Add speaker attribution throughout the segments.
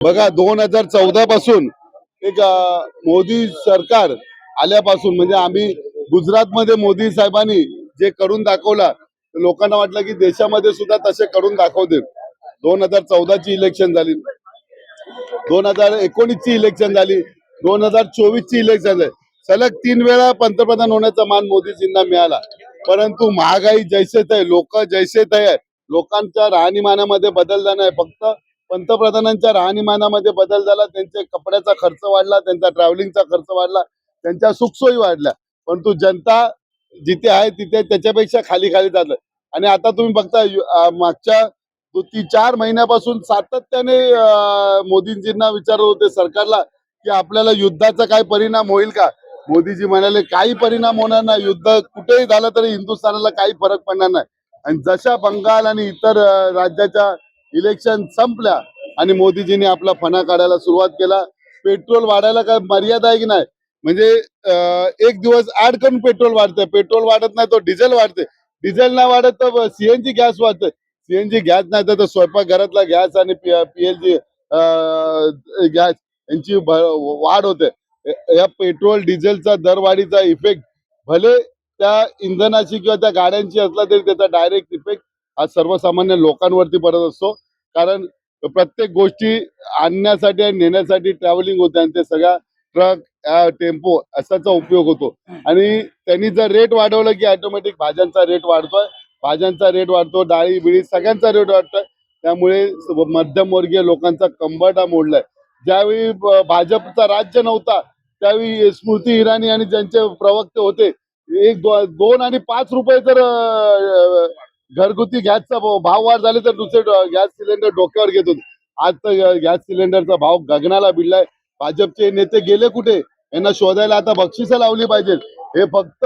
Speaker 1: बघा 2014 पासून एक मोदी सरकार आल्यापासून म्हणजे आम्ही गुजरातमध्ये मोदी साहेबांनी जे करून दाखवला लोकांना वाटलं की देशामध्ये सुद्धा तसे करून दाखवतील. 2014 ची इलेक्शन झाली, 2019 ची इलेक्शन झाली, 2024 ची इलेक्शन झाली. सलग 3 वेळा पंतप्रधान होण्याचा मान मोदीजींना मिळाला. परंतु महागाई जैसे थे, लोक जैसे थे, लोकांच्या राहणीमानामध्ये बदल झाला नाही. फक्त पंतप्रधानांच्या राहणीमानामध्ये बदल झाला. त्यांच्या कपड्याचा खर्च वाढला, त्यांचा ट्रॅव्हलिंगचा खर्च वाढला, त्यांच्या सुखसोयी वाढल्या. परंतु जनता जिथे आहे तिथे त्याच्यापेक्षा खाली खाली चाललं. आणि आता तुम्ही बघता मागच्या 4 महिन्यापासून सातत्याने मोदींजींना विचारत होते सरकारला की आपल्याला युद्धाचा काय परिणाम होईल का. मोदीजी म्हणाले काही परिणाम होणार नाही, युद्ध कुठेही झालं तरी हिंदुस्थानाला काही फरक पडणार नाही. आणि जशा बंगाल आणि इतर राज्याच्या इलेक्शन संपल्या आणि मोदीजींनी आपला फणा काढायला सुरुवात केला. पेट्रोल वाढायला काय मर्यादा आहे की नाही. म्हणजे एक दिवस ऍड करून पेट्रोल वाढतंय, पेट्रोल वाढत नाही तो डिझेल वाढते, डिझेल नाही वाढत तर सीएनजी गॅस वाढतंय, सीएनजी गॅस नाही तर स्वयंपाकघरातला गॅस आणि पीएलजी गॅस यांची वाढ होते. या पेट्रोल डिझेलचा दरवाढीचा इफेक्ट भले त्या इंधनाची किंवा त्या गाड्यांची असला तरी त्याचा डायरेक्ट इफेक्ट हा सर्वसामान्य लोकांवरती पडत असतो. कारण प्रत्येक गोष्टी आणण्यासाठी आणि नेण्यासाठी ट्रॅव्हलिंग होते आणि ते सगळ्या ट्रक टेम्पो असाचा उपयोग होतो. आणि त्यांनी जर रेट वाढवलं की ऑटोमॅटिक भाज्यांचा रेट वाढतोय, भाज्यांचा रेट वाढतो, डाळी बिळी सगळ्यांचा रेट वाढतोय. त्यामुळे मध्यमवर्गीय लोकांचा कंबरडा मोडलाय. ज्यावेळी भाजपचा राज्य नव्हता त्यावेळी स्मृती इराणी आणि ज्यांचे प्रवक्ते होते 2 आणि 5 रुपये जर घरगुती गॅसचा भाव वाढ झाले तर दुसरे गॅस सिलेंडर डोक्यावर घेत होते. आज तर गॅस सिलेंडरचा भाव गगनाला भिडलाय. भाजपचे नेते गेले कुठे, यांना शोधायला आता बक्षिसं लावली पाहिजे. हे फक्त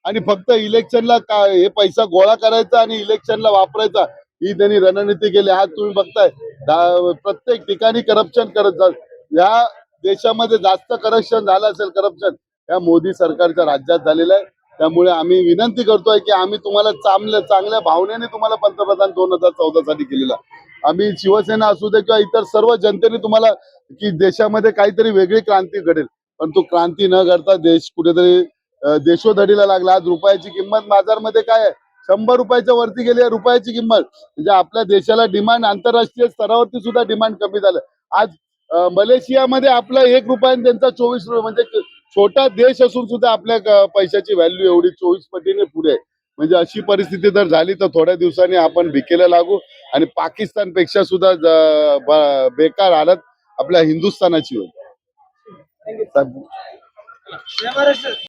Speaker 1: आणि फक्त इलेक्शनला हे पैसा गोळा करायचा आणि इलेक्शनला वापरायचा ही त्यांनी रणनीती केली. आज तुम्ही बघताय प्रत्येक ठिकाणी करप्शन करत जात. या देशामध्ये जास्त करप्शन झालं असेल, करप्शन या मोदी सरकारच्या राज्यात झालेलं आहे. त्यामुळे आम्ही विनंती करतोय की आम्ही तुम्हाला चांगल्या भावनेने तुम्हाला पंतप्रधान 2014 साठी केलेला. आम्ही शिवसेना असू दे किंवा इतर सर्व जनतेने तुम्हाला की देशामध्ये काहीतरी वेगळी क्रांती घडेल, पण तो क्रांती न करता देश कुठेतरी देशोधडीला लागला. आज रुपयाची किंमत बाजारमध्ये काय आहे, 100 रुपयाच्या वरती गेली आहे रुपयाची किंमत. म्हणजे आपल्या देशाला डिमांड आंतरराष्ट्रीय स्तरावरती सुद्धा डिमांड कमी झालं. आज मलेशियामध्ये आपला 1 रुपया आणि त्यांचा 24 रुपये, म्हणजे छोटा देश असून सुद्धा आपल्या पैशाची व्हॅल्यू एवढी 24 पटीने पुढे. म्हणजे अशी परिस्थिती जर झाली तर थोड्या दिवसांनी आपण भिकेला लागू आणि पाकिस्तान पेक्षा सुद्धा बेकार हालत आपल्या हिंदुस्थानाची होईल.